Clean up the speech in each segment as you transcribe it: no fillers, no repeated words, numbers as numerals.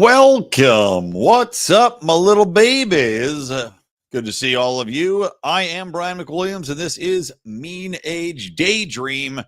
Welcome. What's up, my little babies? Good to see all of you. I am Brian McWilliams, and this is Mean Age Daydream,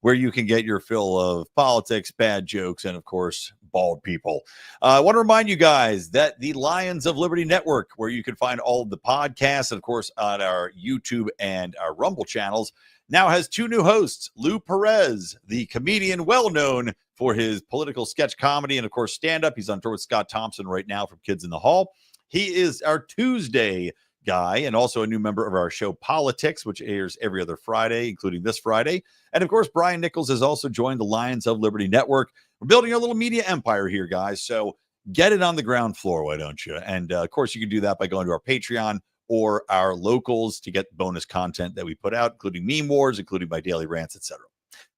where you can get your fill of politics, bad jokes, and, of course, bald people. I want to remind you guys that the Lions of Liberty Network, where you can find all of the podcasts, and, of course, on our YouTube and our Rumble channels, now has two new hosts. Lou Perez, the comedian well-known for his political sketch comedy and, of course, stand-up. He's on tour with Scott Thompson right now from Kids in the Hall. He is our Tuesday guy and also a new member of our show Politics, which airs every other Friday, including this Friday. And, of course, Brian Nichols has also joined the Lions of Liberty Network. We're building a little media empire here, guys, so get it on the ground floor, why don't you? And, of course, you can do that by going to our Patreon or our locals to get bonus content that we put out, including meme wars, including my daily rants, etc.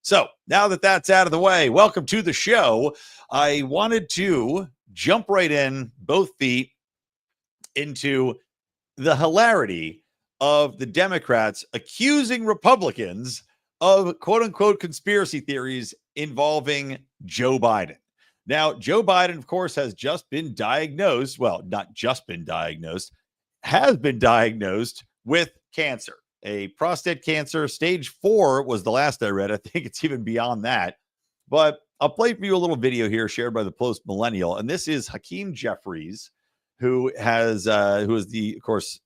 So now that that's out of the way, welcome to the show. I wanted to jump right in, both feet, into the hilarity of the Democrats accusing Republicans of quote-unquote conspiracy theories involving Joe Biden. Now, Joe Biden, of course, has just been diagnosed, well, not just been diagnosed, has been diagnosed with cancer. A prostate cancer, stage 4 was the last I read. I think it's even beyond that. But I'll play for you a little video here shared by the Post Millennial. And this is Hakeem Jeffries, who is the, of course,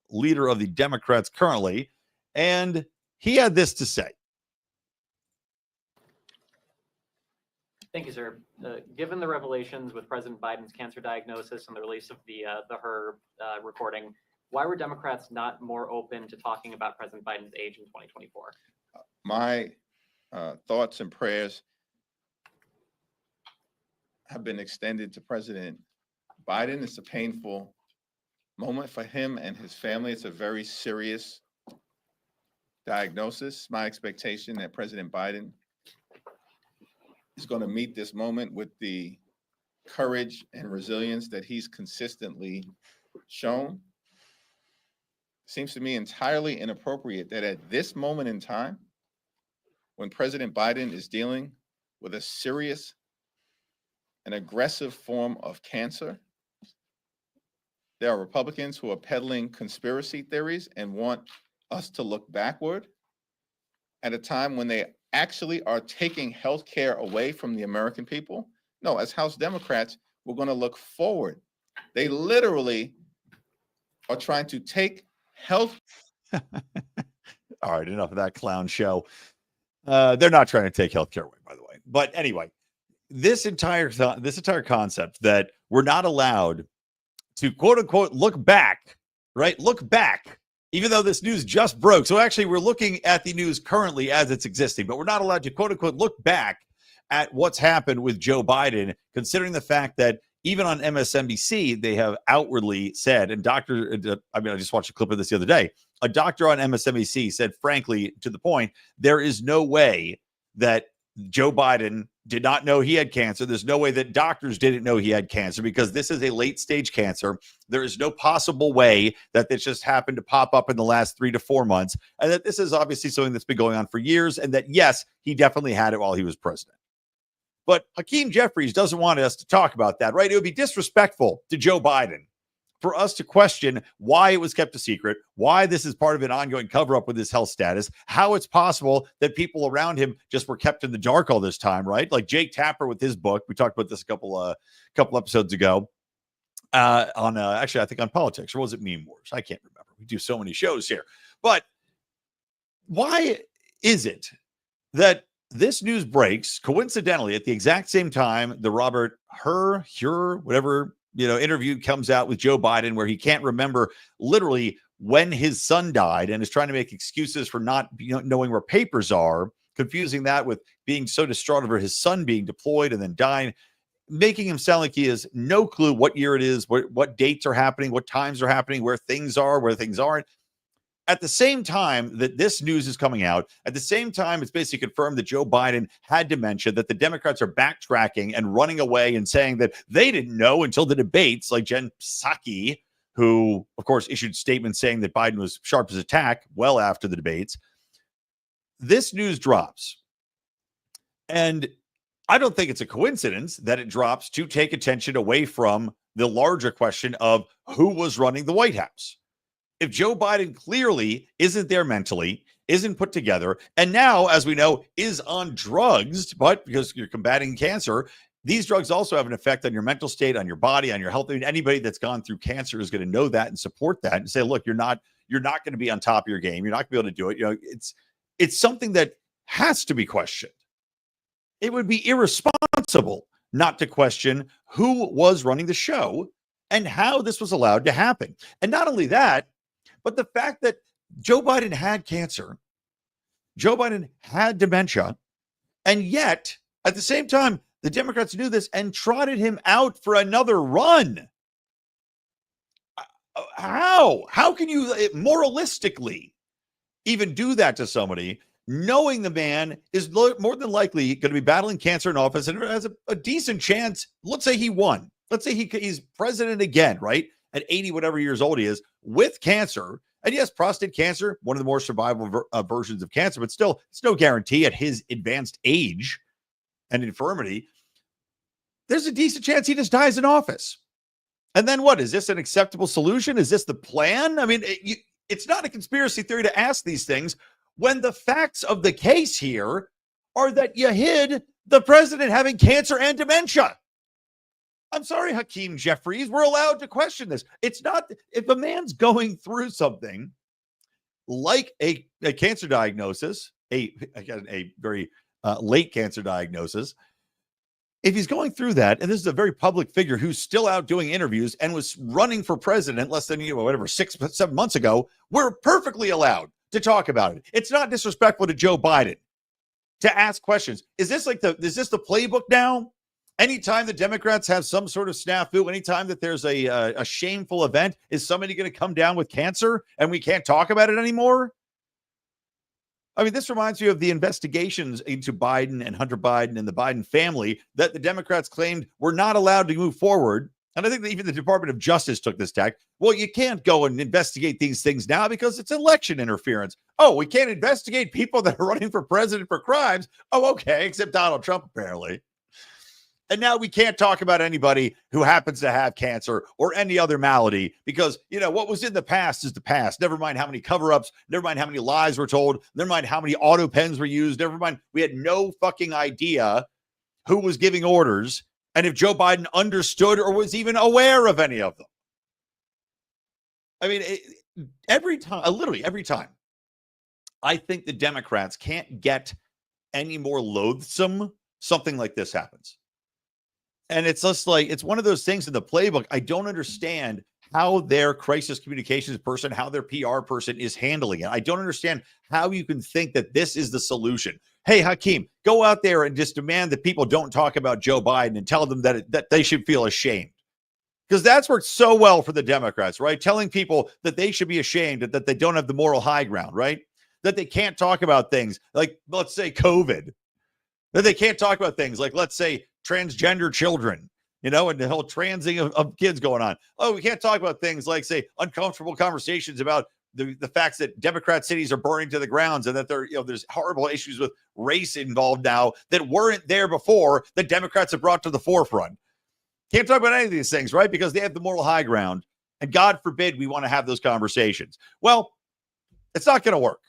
leader of the Democrats currently. And he had this to say. Thank you, sir. Given the revelations with President Biden's cancer diagnosis and the release of the her recording, why were Democrats not more open to talking about President Biden's age in 2024? My thoughts and prayers have been extended to President Biden. It's a painful moment for him and his family. It's a very serious diagnosis. My expectation that President Biden is going to meet this moment with the courage and resilience that he's consistently shown. Seems to me entirely inappropriate that at this moment in time, when President Biden is dealing with a serious and aggressive form of cancer, there are Republicans who are peddling conspiracy theories and want us to look backward at a time when they actually are taking health care away from the American people. No, as House Democrats, we're going to look forward. They literally are trying to take health. All right, enough of that clown show. They're not trying to take healthcare away, by the way. But anyway, this entire concept that we're not allowed to quote unquote look back, right? Look back, even though this news just broke. So actually, we're looking at the news currently as it's existing, but we're not allowed to quote unquote look back at what's happened with Joe Biden, considering the fact that even on MSNBC, they have outwardly said, and I just watched a clip of this the other day. A doctor on MSNBC said, frankly, to the point, there is no way that Joe Biden did not know he had cancer. There's no way that doctors didn't know he had cancer because this is a late stage cancer. There is no possible way that this just happened to pop up in the last 3 to 4 months. And that this is obviously something that's been going on for years. And that, yes, he definitely had it while he was president. But Hakeem Jeffries doesn't want us to talk about that, right? It would be disrespectful to Joe Biden for us to question why it was kept a secret, why this is part of an ongoing cover-up with his health status, how it's possible that people around him just were kept in the dark all this time, right? Like Jake Tapper with his book. We talked about this a couple episodes ago actually, I think on Politics, or was it Meme Wars? I can't remember. We do so many shows here. But why is it that this news breaks coincidentally at the exact same time the Robert Hur, whatever, interview comes out with Joe Biden, where he can't remember literally when his son died and is trying to make excuses for not knowing where papers are, confusing that with being so distraught over his son being deployed and then dying, making him sound like he has no clue what year it is, what dates are happening, what times are happening, where things are, where things aren't. At the same time that this news is coming out, at the same time, it's basically confirmed that Joe Biden had dementia, that the Democrats are backtracking and running away and saying that they didn't know until the debates, like Jen Psaki, who, of course, issued statements saying that Biden was sharp as a tack well after the debates. This news drops. And I don't think it's a coincidence that it drops to take attention away from the larger question of who was running the White House. If Joe Biden clearly isn't there mentally, isn't put together, and now, as we know, is on drugs, but because you're combating cancer, these drugs also have an effect on your mental state, on your body, on your health. I mean, anybody that's gone through cancer is going to know that and support that and say, look, you're not going to be on top of your game. You're not going to be able to do it. It's something that has to be questioned. It would be irresponsible not to question who was running the show and how this was allowed to happen. And not only that, but the fact that Joe Biden had cancer, Joe Biden had dementia, and yet at the same time, the Democrats knew this and trotted him out for another run. How can you moralistically even do that to somebody, knowing the man is more than likely going to be battling cancer in office and has a decent chance? Let's say he won. Let's say he's president again, right? At 80, whatever years old he is, with cancer. And yes, prostate cancer, one of the more survivable versions of cancer, but still, it's no guarantee at his advanced age and infirmity. There's a decent chance he just dies in office. And then what? Is this an acceptable solution? Is this the plan? I mean, it's not a conspiracy theory to ask these things when the facts of the case here are that you hid the president having cancer and dementia. I'm sorry, Hakeem Jeffries, we're allowed to question this. It's not, if a man's going through something like a cancer diagnosis, a very late cancer diagnosis, if he's going through that, and this is a very public figure who's still out doing interviews and was running for president less than, 6-7 months ago, we're perfectly allowed to talk about it. It's not disrespectful to Joe Biden to ask questions. Is this the playbook now? Anytime the Democrats have some sort of snafu, anytime that there's a shameful event, is somebody going to come down with cancer and we can't talk about it anymore? I mean, this reminds me of the investigations into Biden and Hunter Biden and the Biden family that the Democrats claimed were not allowed to move forward. And I think that even the Department of Justice took this tack. Well, you can't go and investigate these things now because it's election interference. Oh, we can't investigate people that are running for president for crimes. Oh, okay, except Donald Trump, apparently. And now we can't talk about anybody who happens to have cancer or any other malady because, what was in the past is the past. Never mind how many cover-ups, never mind how many lies were told, never mind how many auto pens were used, never mind. We had no fucking idea who was giving orders and if Joe Biden understood or was even aware of any of them. I mean, literally every time, I think the Democrats can't get any more loathsome, something like this happens. And it's just like, it's one of those things in the playbook. I don't understand how their crisis communications person, how their PR person is handling it. I don't understand how you can think that this is the solution. Hey, Hakeem, go out there and just demand that people don't talk about Joe Biden and tell them that they should feel ashamed. Because that's worked so well for the Democrats, right? Telling people that they should be ashamed, that they don't have the moral high ground, right? That they can't talk about things like, let's say, COVID. That they can't talk about things like, let's say, transgender children, and the whole transing of kids going on. Oh, we can't talk about things like, say, uncomfortable conversations about the facts that Democrat cities are burning to the grounds and that there's horrible issues with race involved now that weren't there before that Democrats have brought to the forefront. Can't talk about any of these things, right? Because they have the moral high ground. And God forbid we want to have those conversations. Well, it's not going to work.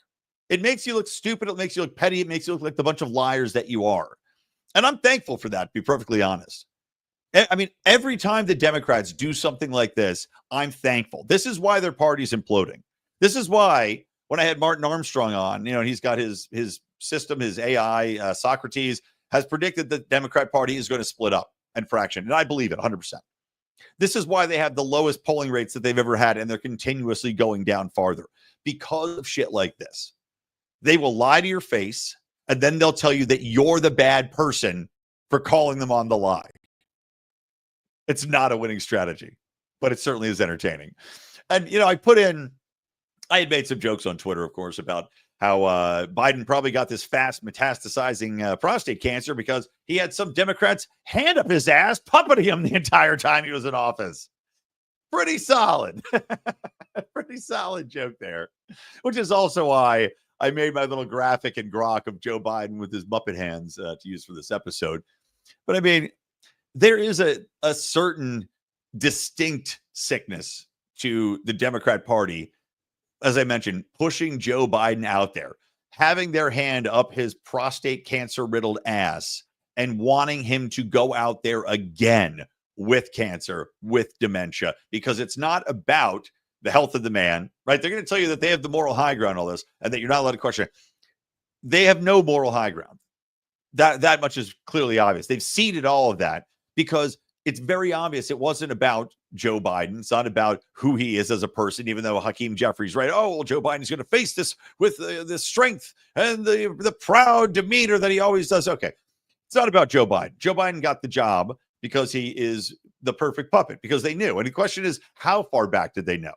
It makes you look stupid. It makes you look petty. It makes you look like the bunch of liars that you are. And I'm thankful for that, to be perfectly honest. I mean, every time the Democrats do something like this, I'm thankful. This is why their party's imploding. This is why when I had Martin Armstrong on, he's got his system, his AI, Socrates, has predicted that the Democrat Party is going to split up and fraction. And I believe it 100%. This is why they have the lowest polling rates that they've ever had, and they're continuously going down farther because of shit like this. They will lie to your face, and then they'll tell you that you're the bad person for calling them on the lie. It's not a winning strategy, but it certainly is entertaining. And, I had made some jokes on Twitter, of course, about how Biden probably got this fast metastasizing prostate cancer because he had some Democrats hand up his ass, puppeting him the entire time he was in office. Pretty solid. Pretty solid joke there, which is also why I made my little graphic and grok of Joe Biden with his Muppet hands to use for this episode. But I mean, there is a certain distinct sickness to the Democrat Party, as I mentioned, pushing Joe Biden out there, having their hand up his prostate cancer riddled ass and wanting him to go out there again with cancer, with dementia, because it's not about the health of the man, right? They're going to tell you that they have the moral high ground on all this and that you're not allowed to question it. They have no moral high ground. That much is clearly obvious. They've ceded all of that because it's very obvious it wasn't about Joe Biden. It's not about who he is as a person, even though Hakeem Jeffries, right? Oh, well, Joe Biden's going to face this with the strength and the proud demeanor that he always does. Okay. It's not about Joe Biden. Joe Biden got the job because he is the perfect puppet, because they knew. And the question is, how far back did they know?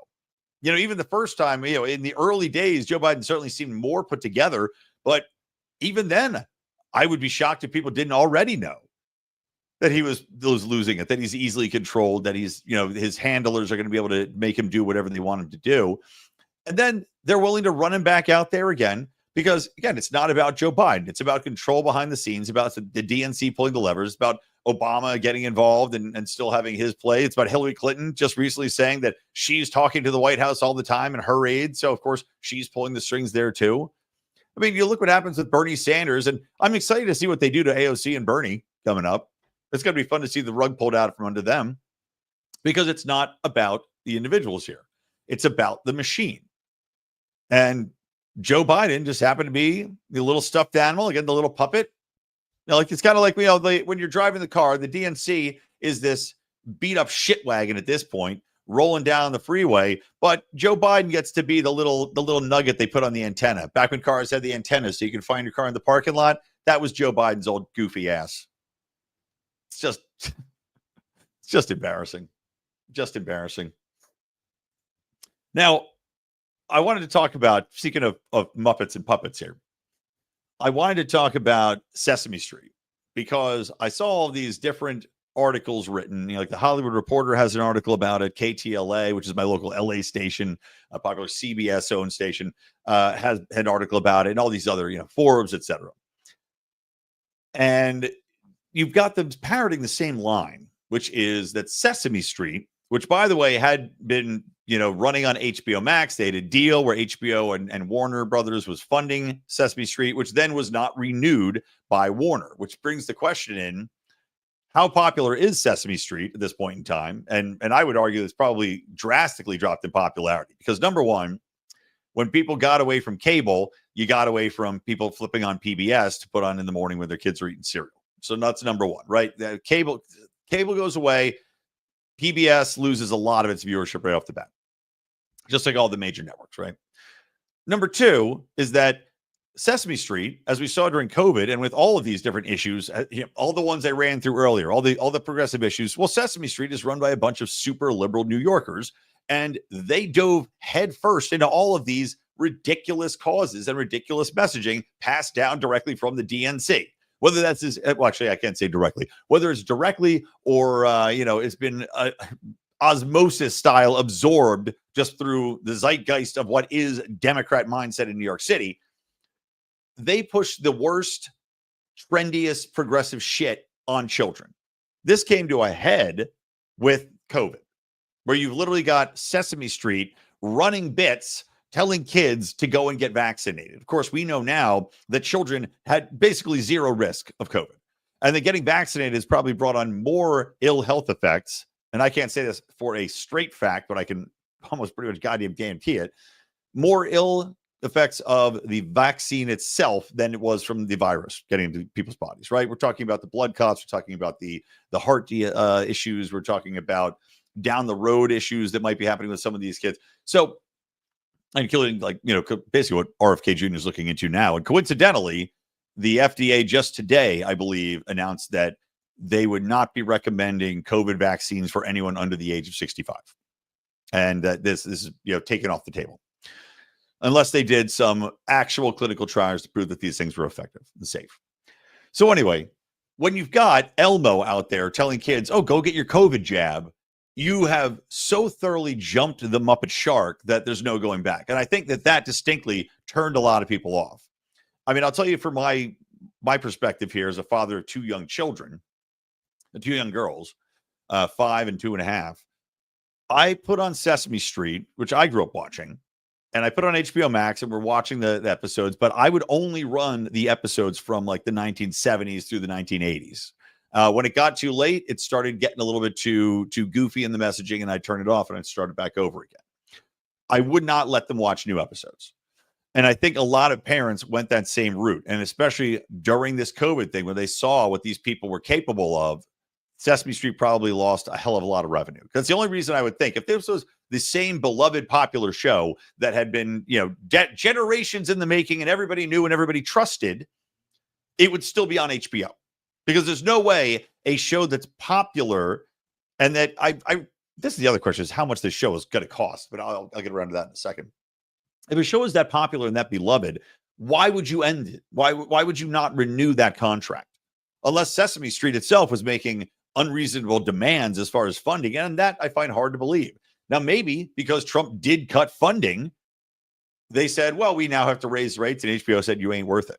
You know, even the first time, you know, in the early days, Joe Biden certainly seemed more put together. But even then, I would be shocked if people didn't already know that he was losing it, that he's easily controlled, that he's, you know, his handlers are going to be able to make him do whatever they want him to do. And then they're willing to run him back out there again, because, again, it's not about Joe Biden. It's about control behind the scenes, about the DNC pulling the levers, about Obama getting involved and still having his play. It's about Hillary Clinton just recently saying that she's talking to the White House all the time and her aides. So, of course, she's pulling the strings there, too. I mean, you look what happens with Bernie Sanders, and I'm excited to see what they do to AOC and Bernie coming up. It's going to be fun to see the rug pulled out from under them, because it's not about the individuals here. It's about the machine. And Joe Biden just happened to be the little stuffed animal, again, the little puppet. You know, like, it's kind of like, you know, when you're driving the car, the DNC is this beat up shit wagon at this point, rolling down the freeway, but Joe Biden gets to be the little nugget they put on the antenna. Back when cars had the antennas so you could find your car in the parking lot, that was Joe Biden's old goofy ass. It's just embarrassing. Just embarrassing. Now, I wanted to talk about, speaking of Muppets and puppets here, I wanted to talk about Sesame Street, because I saw all these different articles written. You know, like the Hollywood Reporter has an article about it. KTLA, which is my local LA station, a popular CBS owned station, has an article about it, and all these other, you know, Forbes, etc. And you've got them parroting the same line, which is that Sesame Street, which, by the way, had been, you know, running on HBO Max. They had a deal where HBO and Warner Brothers was funding Sesame Street, which then was not renewed by Warner, which brings the question in, how popular is Sesame Street at this point in time? And I would argue it's probably drastically dropped in popularity, because, number one, when people got away from cable, you got away from people flipping on PBS to put on in the morning when their kids are eating cereal. So that's number one, right? The cable goes away. PBS loses a lot of its viewership right off the bat, just like all the major networks, right? Number two is that Sesame Street, as we saw during COVID, and with all of these different issues, you know, all the ones I ran through earlier, all the progressive issues, well, Sesame Street is run by a bunch of super liberal New Yorkers, and they dove headfirst into all of these ridiculous causes and ridiculous messaging passed down directly from the DNC. Whether that's well, actually, I can't say directly. Whether it's directly or you know, it's been osmosis style absorbed just through the zeitgeist of what is Democrat mindset in New York City. They push the worst, trendiest, progressive shit on children. This came to a head with COVID, where you've literally got Sesame Street running bits telling kids to go and get vaccinated. Of course, we know now that children had basically zero risk of COVID, and that getting vaccinated has probably brought on more ill health effects. And I can't say this for a straight fact, but I can almost pretty much goddamn guarantee it. More ill effects of the vaccine itself than it was from the virus getting into people's bodies, right? We're talking about the blood clots. We're talking about the heart issues. We're talking about down the road issues that might be happening with some of these kids. So, including, like, you know, basically what RFK Jr. is looking into now. And coincidentally, the FDA just today, I believe, announced that they would not be recommending COVID vaccines for anyone under the age of 65. And that this is, you know, taken off the table, unless they did some actual clinical trials to prove that these things were effective and safe. So anyway, when you've got Elmo out there telling kids, oh, go get your COVID jab, you have so thoroughly jumped the Muppet shark that there's no going back. And I think that distinctly turned a lot of people off. I mean, I'll tell you from my perspective here as a father of two young children, the two young girls, 5 and 2.5. I put on Sesame Street, which I grew up watching, and I put on HBO Max, and we're watching the episodes, but I would only run the episodes from like the 1970s through the 1980s. When it got too late, it started getting a little bit too goofy in the messaging, and I turned it off and I started back over again. I would not let them watch new episodes. And I think a lot of parents went that same route. And especially during this COVID thing, when they saw what these people were capable of, Sesame Street probably lost a hell of a lot of revenue. That's the only reason I would think. If this was the same beloved popular show that had been, generations in the making and everybody knew and everybody trusted, it would still be on HBO. Because there's no way a show that's popular and that this is the other question, is how much this show is going to cost, but I'll get around to that in a second. If a show is that popular and that beloved, why would you end it? Why would you not renew that contract? Unless Sesame Street itself was making unreasonable demands as far as funding, and that I find hard to believe. Now, maybe because Trump did cut funding, they said, well, we now have to raise rates, and HBO said, you ain't worth it.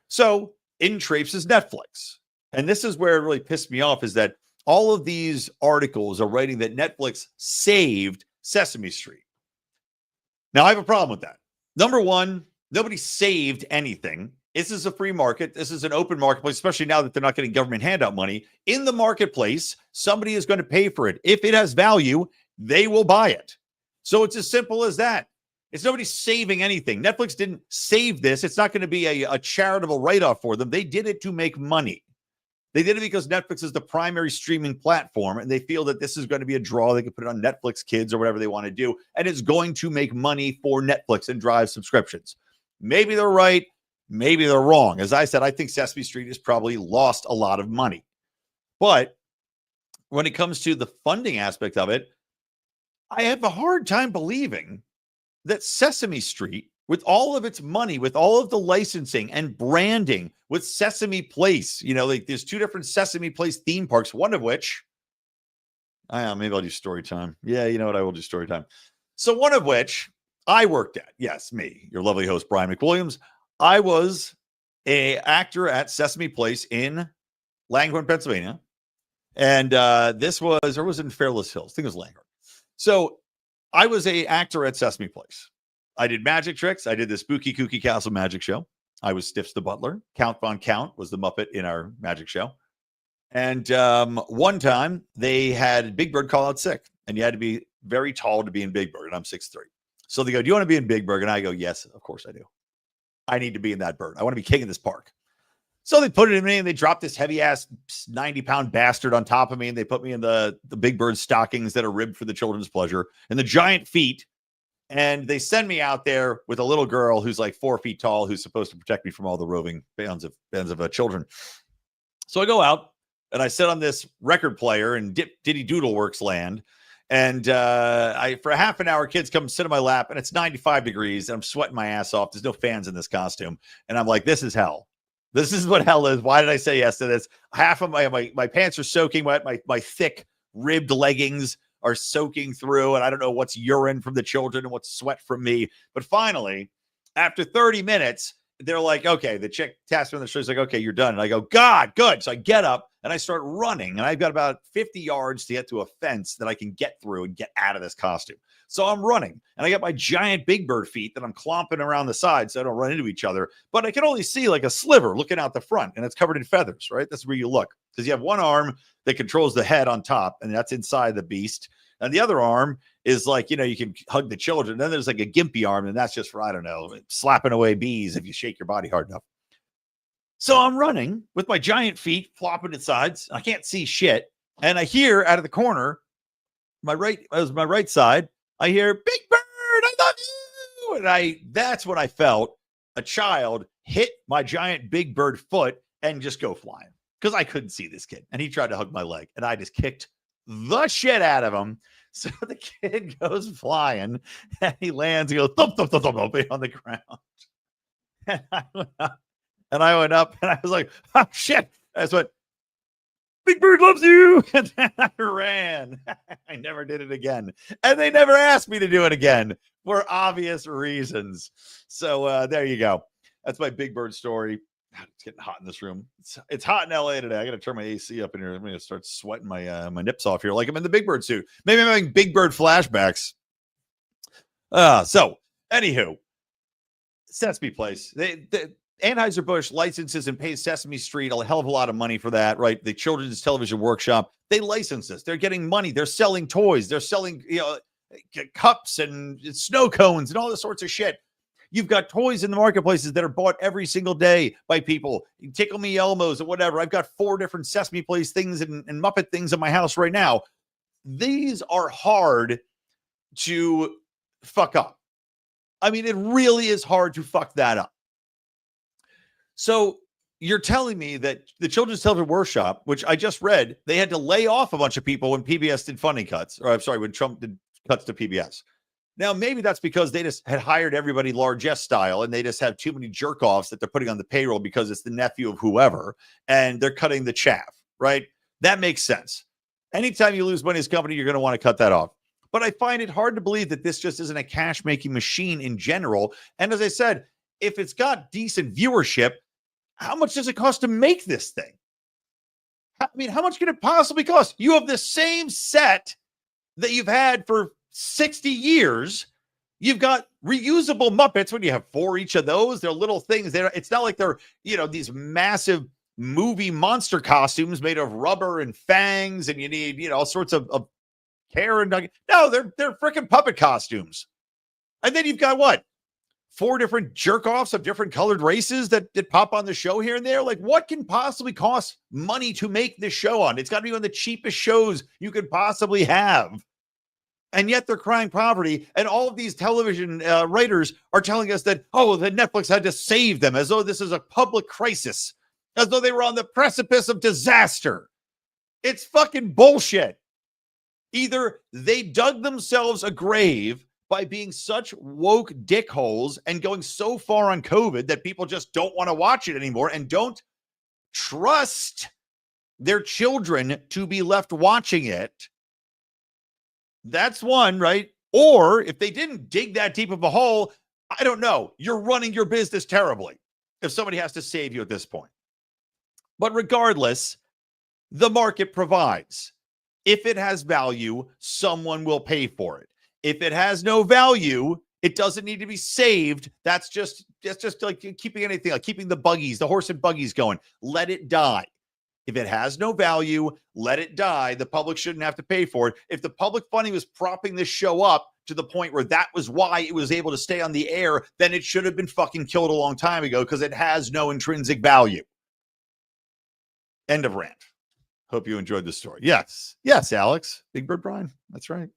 So in traipses Netflix. And this is where it really pissed me off, is that all of these articles are writing that Netflix saved Sesame Street. Now, I have a problem with that. Number one, nobody saved anything. This is a free market. This is an open marketplace, especially now that they're not getting government handout money. In the marketplace, somebody is going to pay for it. If it has value, they will buy it. So it's as simple as that. It's nobody saving anything. Netflix didn't save this. It's not going to be a charitable write-off for them. They did it to make money. They did it because Netflix is the primary streaming platform, and they feel that this is going to be a draw. They can put it on Netflix Kids or whatever they want to do, and it's going to make money for Netflix and drive subscriptions. Maybe they're right. Maybe they're wrong. As I said, I think Sesame Street has probably lost a lot of money. But when it comes to the funding aspect of it, I have a hard time believing that Sesame Street, with all of its money, with all of the licensing and branding, with Sesame Place, there's two different Sesame Place theme parks, one of which, maybe I'll do story time. Yeah, you know what? I will do story time. So one of which I worked at. Yes, me, your lovely host, Brian McWilliams. I was an actor at Sesame Place in Langhorne, Pennsylvania. And this was in Fairless Hills. I think it was Langhorne. So I was an actor at Sesame Place. I did magic tricks. I did the Spooky Kooky Castle magic show. I was Stiffs the Butler. Count Von Count was the Muppet in our magic show. And one time they had Big Bird call out sick, and you had to be very tall to be in Big Bird, and I'm 6'3". So they go, do you want to be in Big Bird? And I go, yes, of course I do. I need to be in that bird. I want to be king of this park. So they put it in me, and they dropped this heavy-ass 90-pound bastard on top of me, and they put me in the Big Bird stockings that are ribbed for the children's pleasure and the giant feet. And they send me out there with a little girl who's like 4 feet tall, who's supposed to protect me from all the roving bands of children. So I go out and I sit on this record player in Diddy Doodle Works land. And for a half an hour, kids come sit on my lap, and it's 95 degrees, and I'm sweating my ass off. There's no fans in this costume. And I'm like, this is hell. This is what hell is. Why did I say yes to this? Half of my pants are soaking wet. My thick ribbed leggings are soaking through, and I don't know what's urine from the children and what's sweat from me. But finally, after 30 minutes, they're like, okay, the chick taps me on the shoulder. She's like, okay, you're done. And I go, God, good. So I get up and I start running, and I've got about 50 yards to get to a fence that I can get through and get out of this costume. So I'm running, and I got my giant Big Bird feet that I'm clomping around the side so I don't run into each other. But I can only see like a sliver looking out the front, and it's covered in feathers, right? That's where you look, because you have one arm that controls the head on top, and that's inside the beast. And the other arm is like, you can hug the children. Then there's like a gimpy arm, and that's just for, I don't know, slapping away bees if you shake your body hard enough. So I'm running with my giant feet flopping at sides. I can't see shit. And I hear out of the corner, my right side, I hear, Big Bird, I love you. And that's when I felt a child hit my giant Big Bird foot and just go flying, because I couldn't see this kid. And he tried to hug my leg, and I just kicked the shit out of him. So the kid goes flying, and he lands, he goes thump, thump, thump, thump, thump on the ground. And I went up and I was like, oh shit. That's what Big Bird loves you. And then I ran. I never did it again. And they never asked me to do it again for obvious reasons. So there you go. That's my Big Bird story. God, it's getting hot in this room. It's hot in LA today. I got to turn my AC up in here. I'm going to start sweating my nips off here like I'm in the Big Bird suit. Maybe I'm having Big Bird flashbacks. So, anywho, Sesame Place. The Anheuser-Busch licenses and pays Sesame Street a hell of a lot of money for that, right? The Children's Television Workshop, they license this. They're getting money. They're selling toys. They're selling, cups and snow cones and all this sorts of shit. You've got toys in the marketplaces that are bought every single day by people. Tickle Me Elmos or whatever. I've got 4 different Sesame Place things and Muppet things in my house right now. These are hard to fuck up. I mean, it really is hard to fuck that up. So you're telling me that the Children's Television Workshop, which I just read, they had to lay off a bunch of people when PBS did funding cuts, or I'm sorry, when Trump did cuts to PBS. Now, maybe that's because they just had hired everybody largesse style and they just have too many jerk offs that they're putting on the payroll because it's the nephew of whoever and they're cutting the chaff, right? That makes sense. Anytime you lose money as a company, you're going to want to cut that off. But I find it hard to believe that this just isn't a cash making machine in general. And as I said, if it's got decent viewership, how much does it cost to make this thing? I mean, how much can it possibly cost? You have the same set that you've had for 60 years. You've got reusable Muppets when you have 4 each of those. They're little things. It's not like they're, these massive movie monster costumes made of rubber and fangs, and you need, all sorts of hair and no, they're freaking puppet costumes. And then you've got what? 4 different jerk-offs of different colored races that pop on the show here and there. Like, what can possibly cost money to make this show on? It's got to be one of the cheapest shows you could possibly have. And yet they're crying poverty. And all of these television writers are telling us that, that Netflix had to save them, as though this is a public crisis, as though they were on the precipice of disaster. It's fucking bullshit. Either they dug themselves a grave by being such woke dickholes and going so far on COVID that people just don't want to watch it anymore and don't trust their children to be left watching it. That's one, right? Or if they didn't dig that deep of a hole, I don't know. You're running your business terribly if somebody has to save you at this point. But regardless, the market provides. If it has value, someone will pay for it. If it has no value, it doesn't need to be saved. That's just like keeping anything, like keeping the horse and buggies going. Let it die. If it has no value, let it die. The public shouldn't have to pay for it. If the public funding was propping this show up to the point where that was why it was able to stay on the air, then it should have been fucking killed a long time ago because it has no intrinsic value. End of rant. Hope you enjoyed the story. Yes, Alex. Big Bird Brian. That's right.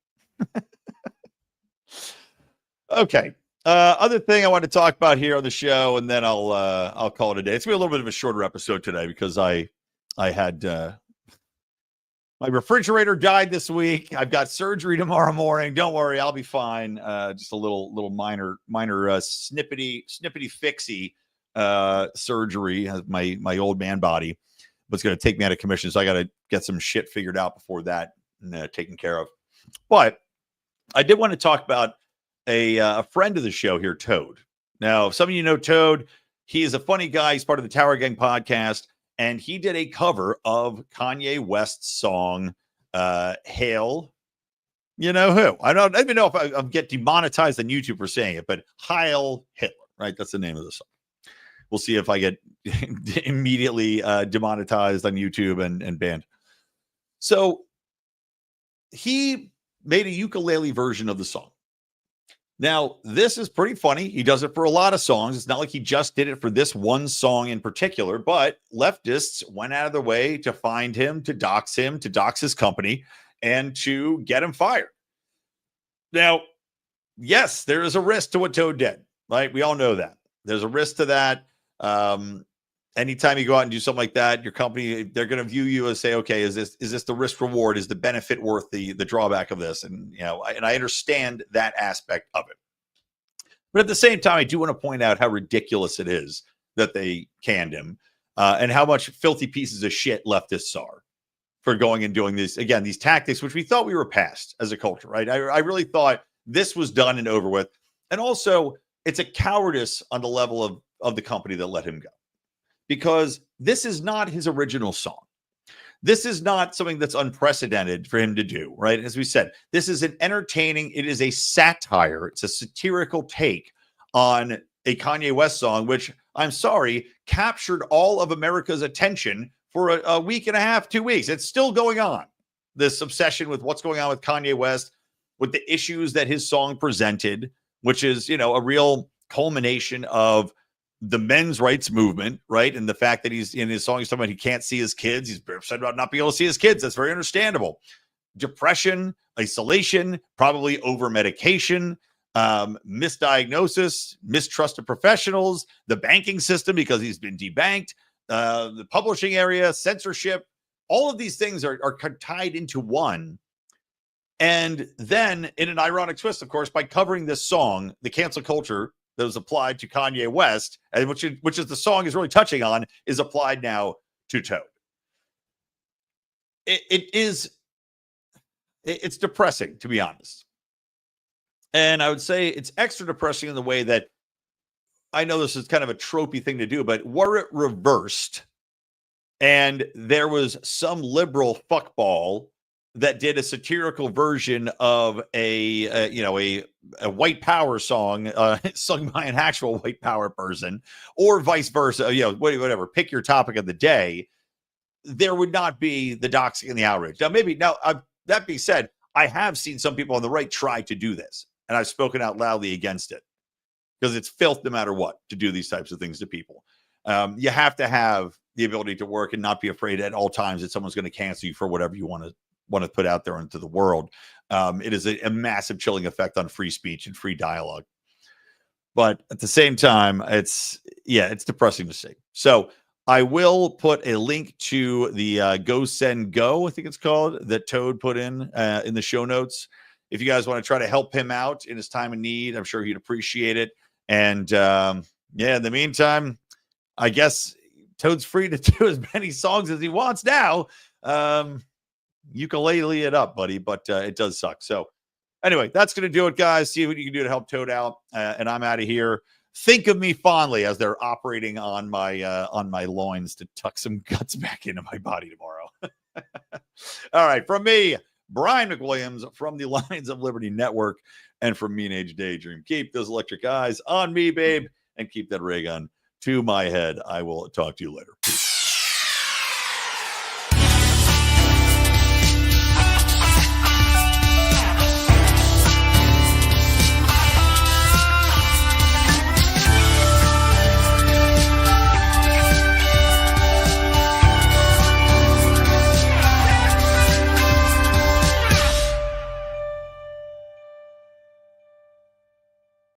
Okay. Other thing I want to talk about here on the show, and then I'll call it a day. It's gonna be a little bit of a shorter episode today because I had my refrigerator died this week. I've got surgery tomorrow morning. Don't worry, I'll be fine. Just a little minor snippety fixie surgery. My old man body, but it's going to take me out of commission. So I got to get some shit figured out before that and taken care of. But I did want to talk about a friend of the show here, Toad. Now, some of you know Toad. He is a funny guy. He's part of the Tower Gang podcast, and he did a cover of Kanye West's song, Hail. You know who? I don't even know if I'll get demonetized on YouTube for saying it, but Heil Hitler, right? That's the name of the song. We'll see if I get immediately demonetized on YouTube and banned. So he made a ukulele version of the song. Now, this is pretty funny. He does it for a lot of songs. It's not like he just did it for this one song in particular, but leftists went out of their way to find him, to dox his company, and to get him fired. Now, yes, there is a risk to what Toad did, right? We all know that. There's a risk to that. Anytime you go out and do something like that, your company, they're going to view you as say, okay, is this the risk reward? Is the benefit worth the drawback of this? And, and I understand that aspect of it. But at the same time, I do want to point out how ridiculous it is that they canned him and how much filthy pieces of shit leftists are for going and doing this. Again, these tactics, which we thought we were past as a culture, right? I really thought this was done and over with. And also, it's a cowardice on the level of the company that let him go. because this is not his original song. This is not something that's unprecedented for him to do, right? As we said, this is an entertaining, it is a satire, it's a satirical take on a Kanye West song, which, I'm sorry, captured all of America's attention for a week and a half, 2 weeks. It's still going on. This obsession with what's going on with Kanye West, with the issues that his song presented, which is, a real culmination of the men's rights movement, right? And the fact that he's in his song, he's talking about he can't see his kids. He's upset about not being able to see his kids. That's very understandable. Depression, isolation, probably over medication, misdiagnosis, mistrust of professionals, the banking system because he's been debanked, the publishing area, censorship. All of these things are tied into one. And then in an ironic twist, of course, by covering this song, the cancel culture that was applied to Kanye West, and which is the song is really touching on, is applied now to Toad. It's depressing, to be honest. And I would say it's extra depressing in the way that I know this is kind of a tropey thing to do, but were it reversed and there was some liberal fuckball that did a satirical version of a white power song sung by an actual white power person, or vice versa, whatever, pick your topic of the day, there would not be the doxing and the outrage. That being said, I have seen some people on the right try to do this, and I've spoken out loudly against it because it's filth no matter what to do these types of things to people. You have to have the ability to work and not be afraid at all times that someone's going to cancel you for whatever you want to put out there into the world. It is a massive chilling effect on free speech and free dialogue. But at the same time, it's depressing to see. So I will put a link to the Go Send Go, I think it's called, that Toad put in the show notes. If you guys want to try to help him out in his time of need, I'm sure he'd appreciate it. And in the meantime, I guess Toad's free to do as many songs as he wants now. Ukulele it up, buddy, but it does suck. So anyway, that's going to do it, guys. See what you can do to help Toad out. And I'm out of here. Think of me fondly as they're operating on my loins to tuck some guts back into my body tomorrow. All right. From me, Brian McWilliams, from the Lions of Liberty Network, and from Mean Age Daydream. Keep those electric eyes on me, babe, and keep that ray gun to my head. I will talk to you later.